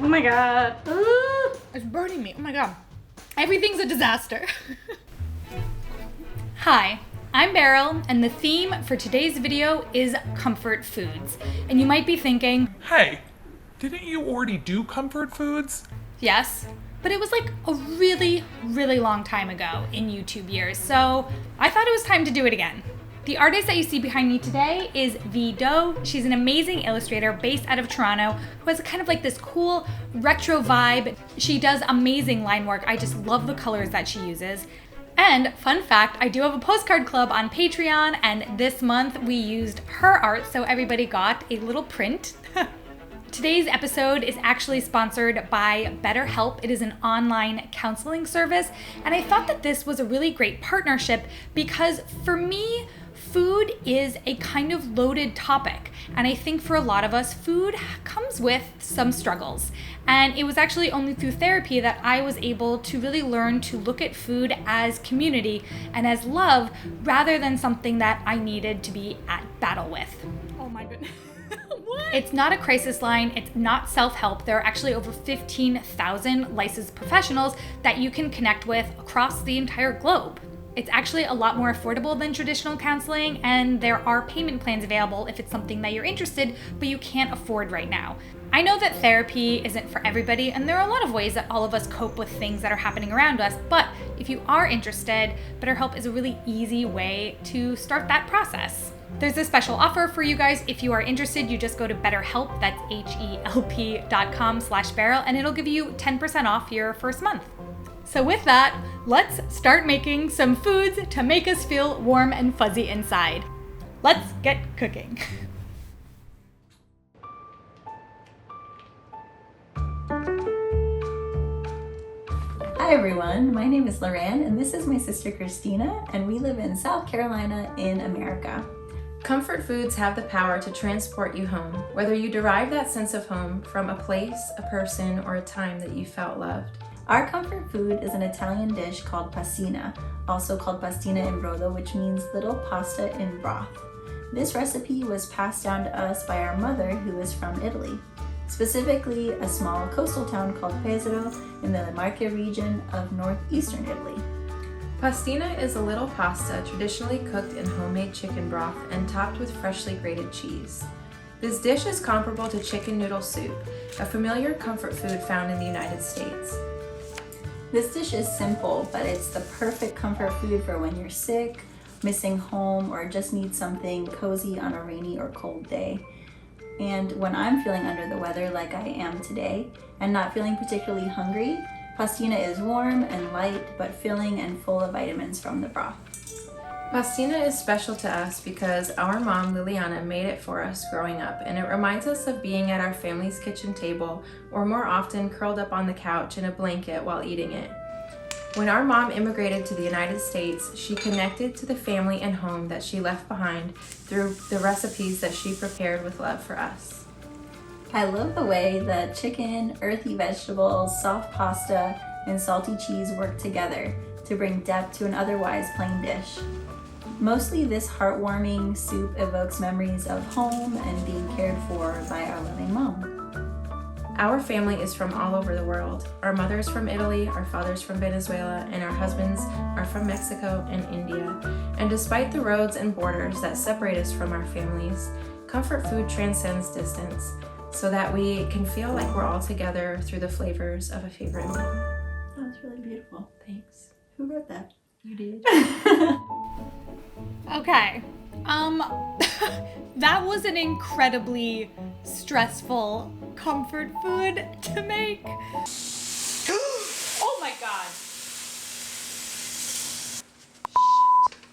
Oh my god. It's burning me. Oh my god. Everything's a disaster. Hi, I'm Beryl, and the theme for today's video is comfort foods. And you might be thinking, Hey, didn't you already do comfort foods? yes, but it was like a really, really long time ago in YouTube years, so I thought it was time to do it again. The artist that you see behind me today is V Doe. She's an amazing illustrator based out of Toronto who has kind of like this cool retro vibe. She does amazing line work. I just love the colors that she uses. And fun fact, I do have a postcard club on Patreon, and this month we used her art, so everybody got a little print. Today's episode is actually sponsored by BetterHelp. It is an online counseling service, and I thought that this was a really great partnership because for me, food is a kind of loaded topic, and I think for a lot of us, food comes with some struggles. And it was actually only through therapy that I was able to really learn to look at food as community and as love rather than something that I needed to be at battle with. Oh my goodness. What? It's not a crisis line, it's not self-help. There are actually over 15,000 licensed professionals that you can connect with across the entire globe. It's actually a lot more affordable than traditional counseling, and there are payment plans available if it's something that you're interested, but you can't afford right now. I know that therapy isn't for everybody, and there are a lot of ways that all of us cope with things that are happening around us, but if you are interested, BetterHelp is a really easy way to start that process. There's a special offer for you guys. If you are interested, you just go to BetterHelp, that's HELP.com/Beryl, and it'll give you 10% off your first month. So with that, let's start making some foods to make us feel warm and fuzzy inside. Let's get cooking. Hi everyone, my name is Loran and this is my sister Christina, and we live in South Carolina in America. Comfort foods have the power to transport you home, whether you derive that sense of home from a place, a person, or a time that you felt loved. Our comfort food is an Italian dish called pastina, also called pastina in brodo, which means little pasta in broth. This recipe was passed down to us by our mother, who is from Italy, specifically a small coastal town called Pesaro in the Marche region of northeastern Italy. Pastina is a little pasta traditionally cooked in homemade chicken broth and topped with freshly grated cheese. This dish is comparable to chicken noodle soup, a familiar comfort food found in the United States. This dish is simple, but it's the perfect comfort food for when you're sick, missing home, or just need something cozy on a rainy or cold day. And when I'm feeling under the weather like I am today, and not feeling particularly hungry, pastina is warm and light, but filling and full of vitamins from the broth. Pastina is special to us because our mom, Liliana, made it for us growing up, and it reminds us of being at our family's kitchen table, or more often curled up on the couch in a blanket while eating it. When our mom immigrated to the United States, she connected to the family and home that she left behind through the recipes that she prepared with love for us. I love the way that chicken, earthy vegetables, soft pasta, and salty cheese work together to bring depth to an otherwise plain dish. Mostly this heartwarming soup evokes memories of home and being cared for by our loving mom. Our family is from all over the world. Our mother is from Italy, our father's from Venezuela, and our husbands are from Mexico and India. And despite the roads and borders that separate us from our families, comfort food transcends distance so that we can feel like we're all together through the flavors of a favorite meal. That was really beautiful. Thanks. Who wrote that? You did. Okay, that was an incredibly stressful comfort food to make. Oh my god.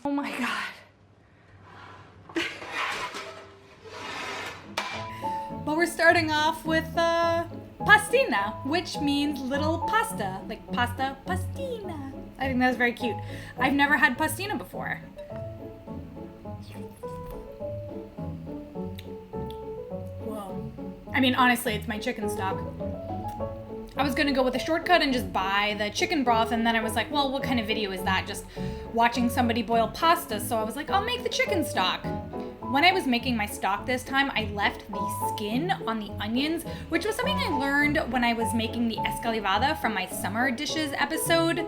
Oh my god. But we're starting off with pastina, which means little pasta, like pasta pastina. I think that's very cute. I've never had pastina before. Whoa. I mean, honestly, it's my chicken stock. I was gonna go with a shortcut and just buy the chicken broth, and then I was like, well, what kind of video is that? Just watching somebody boil pasta, so I was like, I'll make the chicken stock. When I was making my stock this time, I left the skin on the onions, which was something I learned when I was making the escalivada from my summer dishes episode.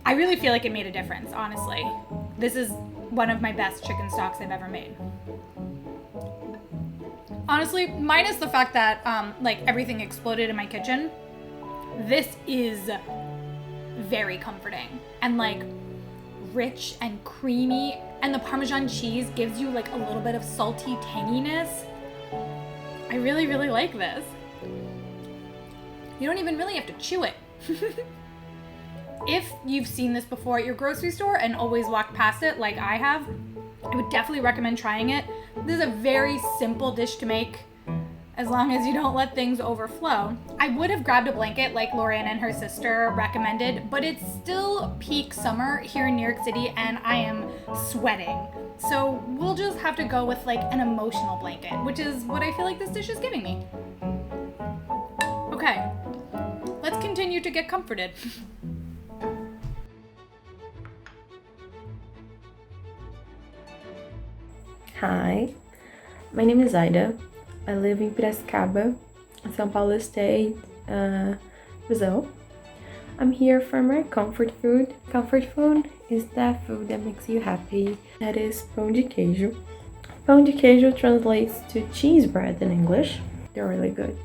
I really feel like it made a difference, honestly. This is one of my best chicken stocks I've ever made. Honestly, minus the fact that like everything exploded in my kitchen, this is very comforting and like rich and creamy, and the Parmesan cheese gives you like a little bit of salty tanginess. I really, really like this. You don't even really have to chew it. If you've seen this before at your grocery store and always walked past it like I have, I would definitely recommend trying it. This is a very simple dish to make, as long as you don't let things overflow. I would have grabbed a blanket like Lorianne and her sister recommended, but it's still peak summer here in New York City and I am sweating. So we'll just have to go with like an emotional blanket, which is what I feel like this dish is giving me. Okay, let's continue to get comforted. Hi, my name is Aida. I live in Piracicaba, São Paulo State, Brazil. I'm here for my comfort food. Comfort food is that food that makes you happy. That is pão de queijo. Pão de queijo translates to cheese bread in English. They're really good.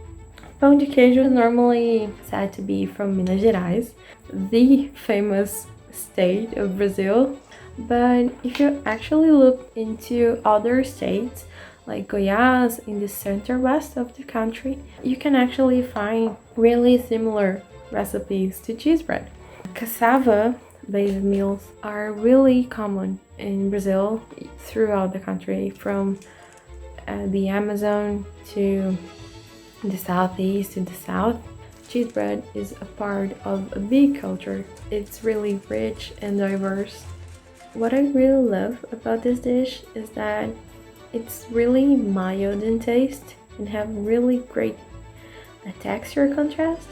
Pão de queijo is normally said to be from Minas Gerais, the famous state of Brazil. But if you actually look into other states, like Goiás in the center west of the country, you can actually find really similar recipes to cheese bread. Cassava-based meals are really common in Brazil throughout the country, from the Amazon to the southeast to the south. Cheese bread is a part of a big culture. It's really rich and diverse. What I really love about this dish is that it's really mild in taste and have really great texture contrast.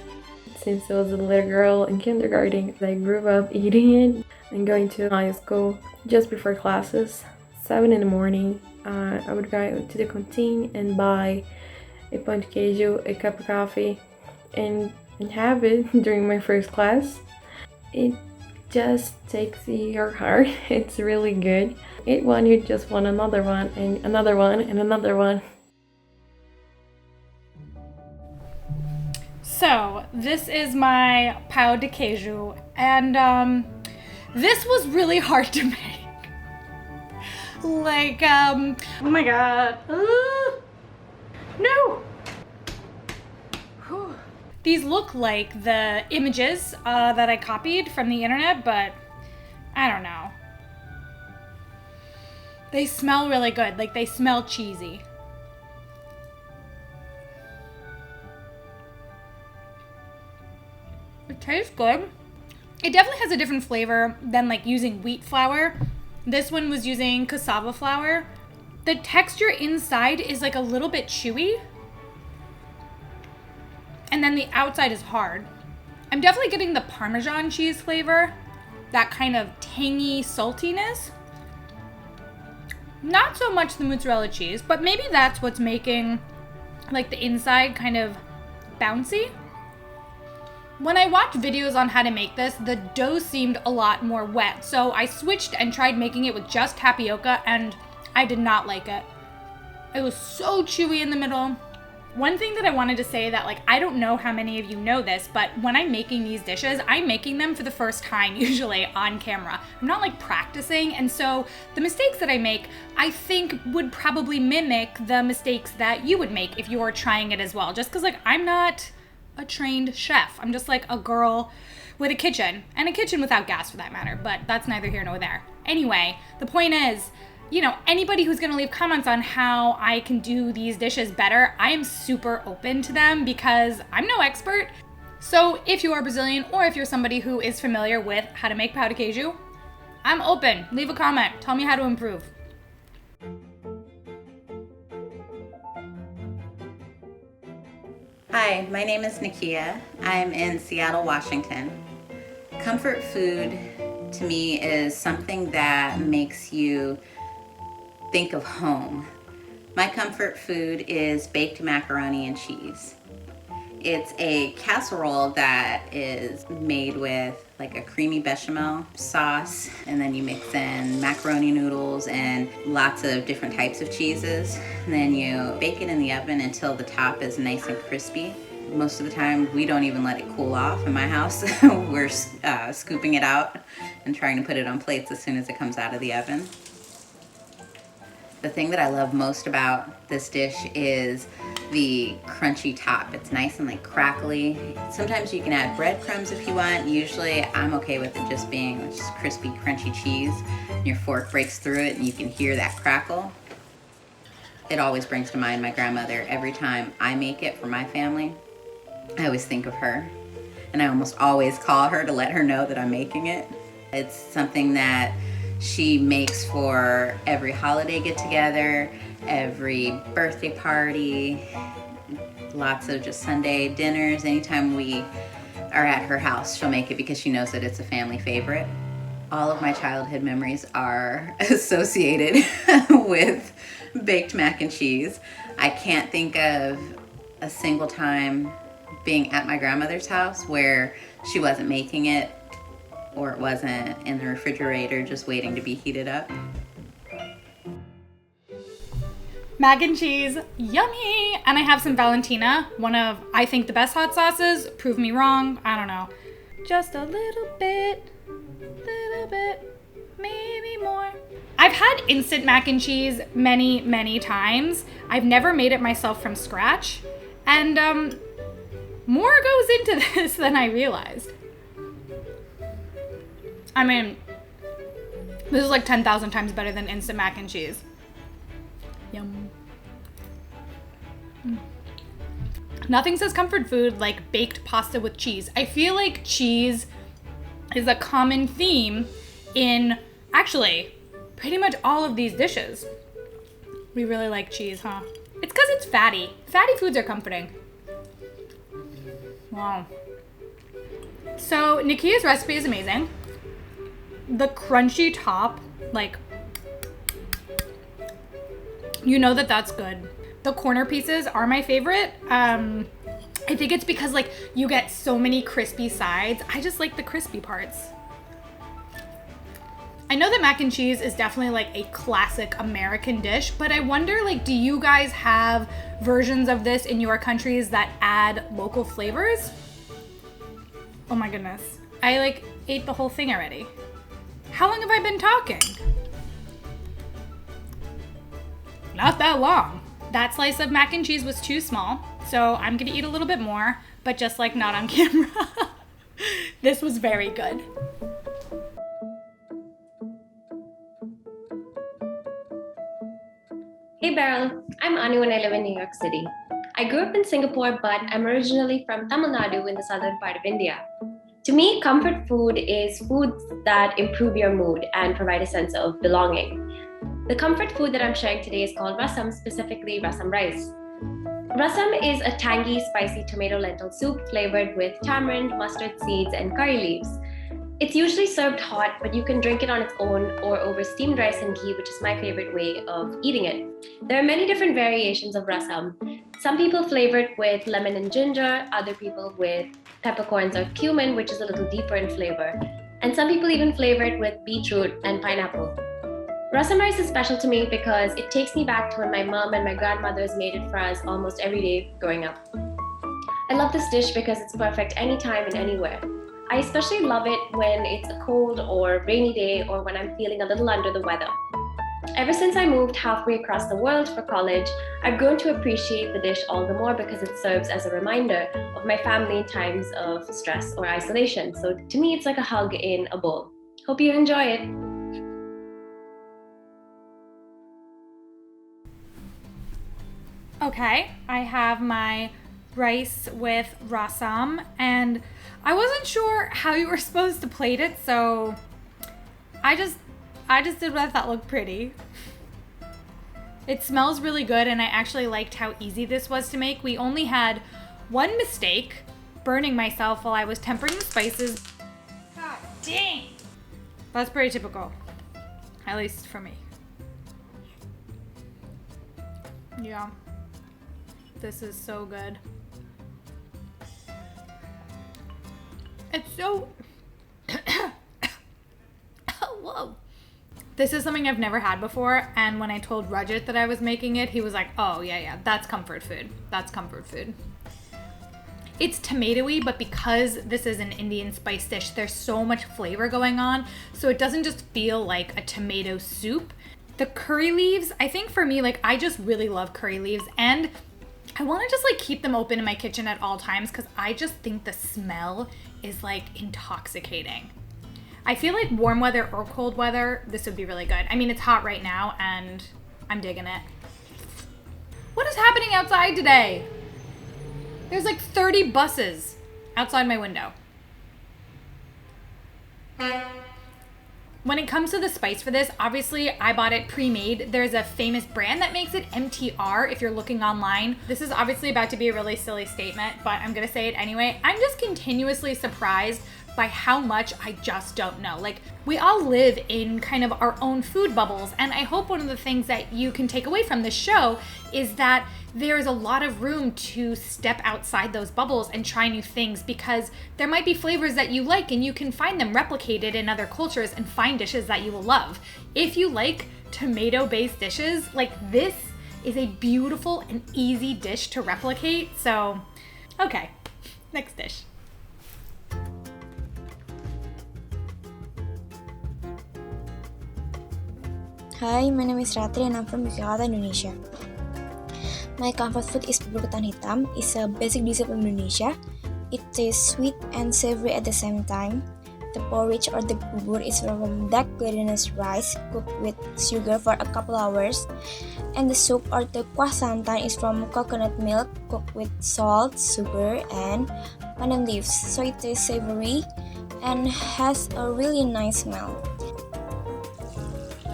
Since I was a little girl in kindergarten, I grew up eating it and going to high school just before classes. 7 in the morning, I would go to the canteen and buy a pão de queijo, a cup of coffee, and have it during my first class. It just takes your heart. It's really good. Eat one, you just want another one and another one and another one. So this is my pão de queijo, and this was really hard to make. Like, oh my god. No! Whew. These look like the images that I copied from the internet, but I don't know. They smell really good, like they smell cheesy. It tastes good. It definitely has a different flavor than like using wheat flour. This one was using cassava flour. The texture inside is like a little bit chewy, and then the outside is hard. I'm definitely getting the Parmesan cheese flavor, that kind of tangy saltiness. Not so much the mozzarella cheese, but maybe that's what's making like the inside kind of bouncy. When I watched videos on how to make this, the dough seemed a lot more wet, so I switched and tried making it with just tapioca, and I did not like it. It was so chewy in the middle. One thing that I wanted to say that, like, I don't know how many of you know this, but when I'm making these dishes, I'm making them for the first time, usually on camera. I'm not like practicing, and so the mistakes that I make, I think would probably mimic the mistakes that you would make if you were trying it as well. Just because, like, I'm not a trained chef. I'm just like a girl with a kitchen, and a kitchen without gas for that matter, but that's neither here nor there. Anyway, the point is, you know, anybody who's gonna leave comments on how I can do these dishes better, I am super open to them because I'm no expert. So if you are Brazilian or if you're somebody who is familiar with how to make pão de queijo, I'm open. Leave a comment. Tell me how to improve. Hi, my name is Nakia. I'm in Seattle, Washington. Comfort food to me is something that makes you think of home. My comfort food is baked macaroni and cheese. It's a casserole that is made with like a creamy bechamel sauce, and then you mix in macaroni noodles and lots of different types of cheeses. And then you bake it in the oven until the top is nice and crispy. Most of the time, we don't even let it cool off in my house. We're scooping it out and trying to put it on plates as soon as it comes out of the oven. The thing that I love most about this dish is the crunchy top. It's nice and like crackly. Sometimes you can add breadcrumbs if you want. Usually I'm okay with it just being just crispy, crunchy cheese. Your fork breaks through it and you can hear that crackle. It always brings to mind my grandmother. Every time I make it for my family, I always think of her. And I almost always call her to let her know that I'm making it. It's something that she makes for every holiday get-together, every birthday party, lots of just Sunday dinners. Anytime we are at her house, she'll make it because she knows that it's a family favorite. All of my childhood memories are associated with baked mac and cheese. I can't think of a single time being at my grandmother's house where she wasn't making it or it wasn't in the refrigerator just waiting to be heated up. Mac and cheese, yummy! And I have some Valentina, one of, I think, the best hot sauces. Prove me wrong, I don't know. Just a little bit, maybe more. I've had instant mac and cheese many, many times. I've never made it myself from scratch. And more goes into this than I realized. I mean, this is like 10,000 times better than instant mac and cheese. Yum. Nothing says comfort food like baked pasta with cheese. I feel like cheese is a common theme in, actually, pretty much all of these dishes. We really like cheese, huh? It's because it's fatty. Fatty foods are comforting. Wow. So Nikia's recipe is amazing. The crunchy top, like, you know that that's good. The corner pieces are my favorite. I think it's because like you get so many crispy sides. I just like the crispy parts. I know that mac and cheese is definitely like a classic American dish, but I wonder, like, do you guys have versions of this in your countries that add local flavors? Oh my goodness. I like ate the whole thing already. How long have I been talking? Not that long. That slice of mac and cheese was too small, so I'm gonna eat a little bit more, but just like not on camera. This was very good. Hey Beryl, I'm Anu and I live in New York City. I grew up in Singapore, but I'm originally from Tamil Nadu in the southern part of India. To me, comfort food is foods that improve your mood and provide a sense of belonging. The comfort food that I'm sharing today is called rasam, specifically rasam rice. Rasam is a tangy, spicy tomato lentil soup flavored with tamarind, mustard seeds, and curry leaves. It's usually served hot, but you can drink it on its own or over steamed rice and ghee, which is my favorite way of eating it. There are many different variations of rasam. Some people flavor it with lemon and ginger, other people with peppercorns or cumin, which is a little deeper in flavor. And some people even flavor it with beetroot and pineapple. Rasam rice is special to me because it takes me back to when my mom and my grandmothers made it for us almost every day growing up. I love this dish because it's perfect anytime and anywhere. I especially love it when it's a cold or rainy day or when I'm feeling a little under the weather. Ever since I moved halfway across the world for college, I've grown to appreciate the dish all the more because it serves as a reminder of my family in times of stress or isolation. So to me, it's like a hug in a bowl. Hope you enjoy it. Okay, I have my rice with rasam, and I wasn't sure how you were supposed to plate it, so I just did what I thought looked pretty. It smells really good, and I actually liked how easy this was to make. We only had one mistake, burning myself while I was tempering the spices. God dang! That's pretty typical, at least for me. Yeah. This is so good. It's so... Whoa. This is something I've never had before, and when I told Rajat that I was making it, he was like, oh, yeah, that's comfort food. That's comfort food. It's tomatoey, but because this is an Indian spice dish, there's so much flavor going on, so it doesn't just feel like a tomato soup. The curry leaves, I think for me, like, I just really love curry leaves, and I want to just like keep them open in my kitchen at all times because I just think the smell is like intoxicating. I feel like warm weather or cold weather, this would be really good. I mean, it's hot right now and I'm digging it. What is happening outside today? There's like 30 buses outside my window. When it comes to the spice for this, obviously I bought it pre-made. There's a famous brand that makes it, MTR, if you're looking online. This is obviously about to be a really silly statement, but I'm gonna say it anyway. I'm just continuously surprised by how much I just don't know. Like, we all live in kind of our own food bubbles, and I hope one of the things that you can take away from this show is that there is a lot of room to step outside those bubbles and try new things, because there might be flavors that you like and you can find them replicated in other cultures and find dishes that you will love. If you like tomato-based dishes, like, this is a beautiful and easy dish to replicate. So, okay, next dish. Hi, my name is Ratri and I'm from Yogyakarta, Indonesia. My comfort food is bubur ketan hitam. It's a basic dish of Indonesia. It tastes sweet and savory at the same time. The porridge or the bubur is from dark glutinous rice cooked with sugar for a couple hours. And the soup or the kuah santan is from coconut milk cooked with salt, sugar, and pandan leaves. So it tastes savory and has a really nice smell.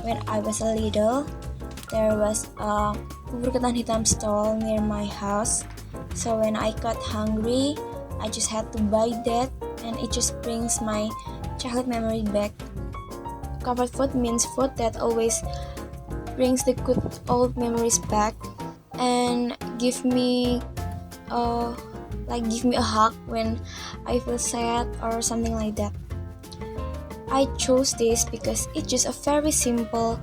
When I was a little, there was a bubur ketan hitam stall near my house. So when I got hungry, I just had to buy that, and it just brings my childhood memory back. Comfort food means food that always brings the good old memories back and give me a hug when I feel sad or something like that. I chose this because it's just a very simple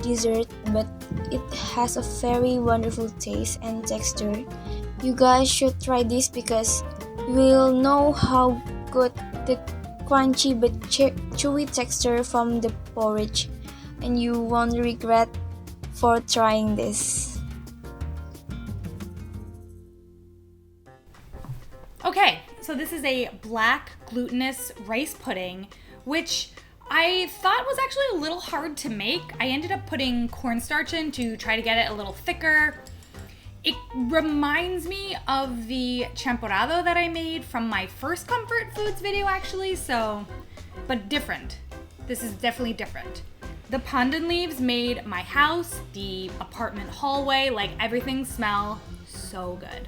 dessert, but it has a very wonderful taste and texture. You guys should try this because you will know how good the crunchy but chewy texture from the porridge, and you won't regret for trying this. Okay, so this is a black glutinous rice pudding, which I thought was actually a little hard to make. I ended up putting cornstarch in to try to get it a little thicker. It reminds me of the champorado that I made from my first comfort foods video actually, so, but different. This is definitely different. The pandan leaves made my house, the apartment hallway, like everything smell so good.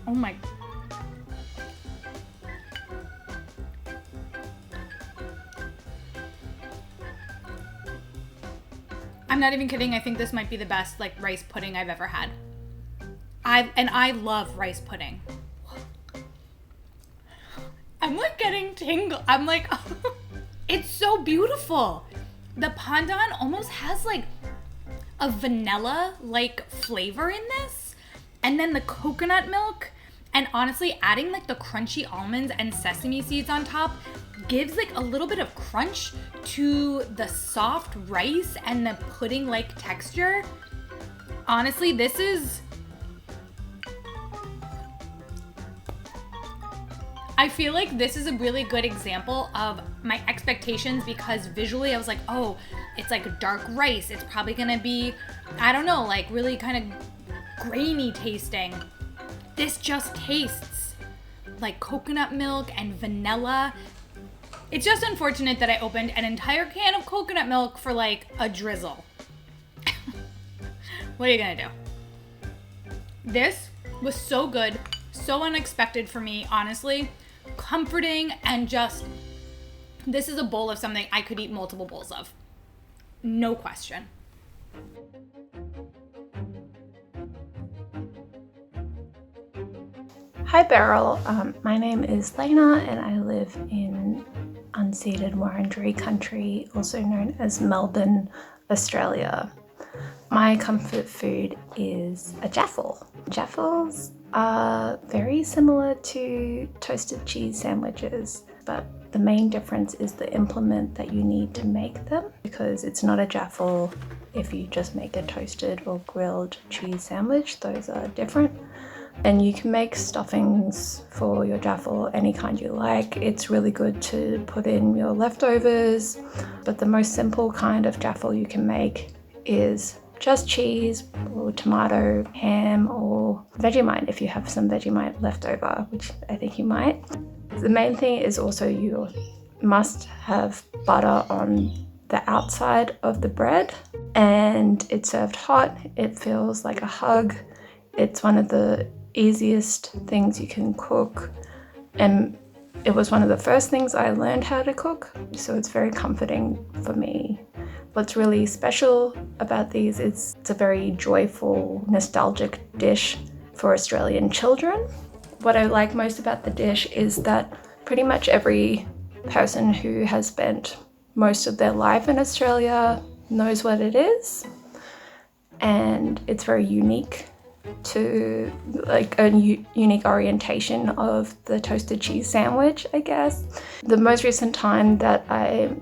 Oh my. I'm not even kidding. I think this might be the best like rice pudding I've ever had. I love rice pudding. I'm like getting tingle. I'm like, it's so beautiful. The pandan almost has like a vanilla like flavor in this, and then the coconut milk. And honestly, adding like the crunchy almonds and sesame seeds on top gives like a little bit of crunch to the soft rice and the pudding-like texture. Honestly, this is... I feel like this is a really good example of my expectations, because visually I was like, oh, it's like dark rice. It's probably gonna be, I don't know, like really kind of grainy tasting. This just tastes like coconut milk and vanilla. It's just unfortunate that I opened an entire can of coconut milk for like a drizzle. What are you gonna do? This was so good, so unexpected for me, honestly. Comforting and just This is a bowl of something I could eat multiple bowls of. No question. Hi Beryl, my name is Lena and I live in unceded Wurundjeri country, also known as Melbourne, Australia. My comfort food is a jaffle. Jaffles are very similar to toasted cheese sandwiches, but the main difference is the implement that you need to make them, because it's not a jaffle if you just make a toasted or grilled cheese sandwich. Those are different. And you can make stuffings for your jaffle any kind you like. It's really good to put in your leftovers, but the most simple kind of jaffle you can make is just cheese or tomato, ham, or Vegemite if you have some Vegemite left over, which I think you might. The main thing is also you must have butter on the outside of the bread, and it's served hot. It feels like a hug. It's one of the easiest things you can cook, and it was one of the first things I learned how to cook, so it's very comforting for me. What's really special about these is it's a very joyful, nostalgic dish for Australian children. What I like most about the dish is that pretty much every person who has spent most of their life in Australia knows what it is, and it's very unique to like a unique orientation of the toasted cheese sandwich, I guess. The most recent time that I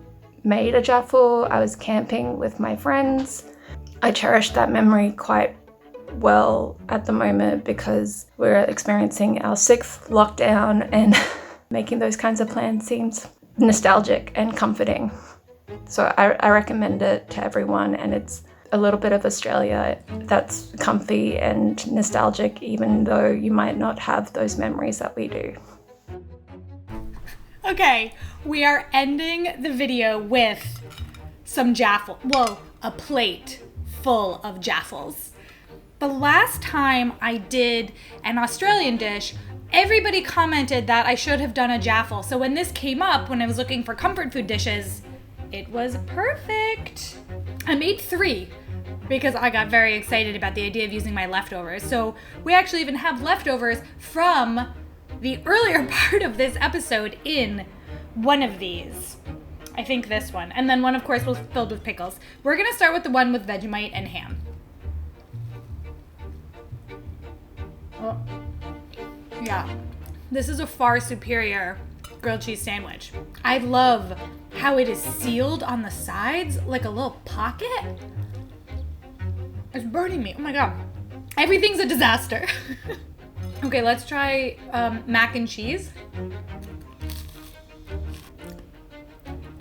made a jaffle, I was camping with my friends. I cherish that memory quite well at the moment because we're experiencing our 6th lockdown, and making those kinds of plans seems nostalgic and comforting. So I recommend it to everyone, and it's a little bit of Australia that's comfy and nostalgic, even though you might not have those memories that we do. Okay, we are ending the video with some jaffle. Whoa, a plate full of jaffles. The last time I did an Australian dish, everybody commented that I should have done a jaffle. So when this came up, when I was looking for comfort food dishes, it was perfect. I made 3 because I got very excited about the idea of using my leftovers. So we actually even have leftovers from the earlier part of this episode in one of these. I think this one. And then one, of course, was filled with pickles. We're gonna start with the one with Vegemite and ham. Oh. Yeah, this is a far superior grilled cheese sandwich. I love how it is sealed on the sides like a little pocket. It's burning me. Oh my god. Everything's a disaster. Okay, let's try mac and cheese.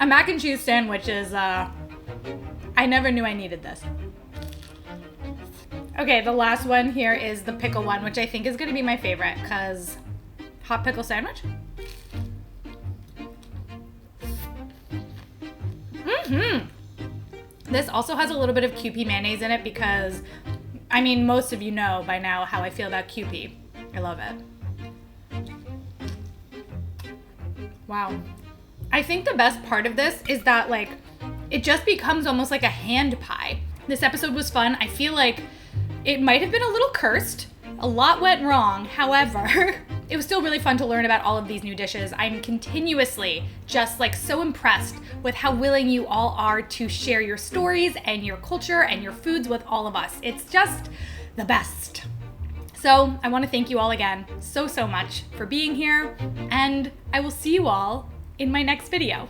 A mac and cheese sandwich is, I never knew I needed this. Okay, the last one here is the pickle one, which I think is gonna be my favorite, because hot pickle sandwich. This also has a little bit of Kewpie mayonnaise in it because, I mean, most of you know by now how I feel about Kewpie. I love it. Wow. I think the best part of this is that, like, it just becomes almost like a hand pie. This episode was fun. I feel like it might have been a little cursed. A lot went wrong. However, it was still really fun to learn about all of these new dishes. I'm continuously just like so impressed with how willing you all are to share your stories and your culture and your foods with all of us. It's just the best. So I want to thank you all again so much for being here, and I will see you all in my next video.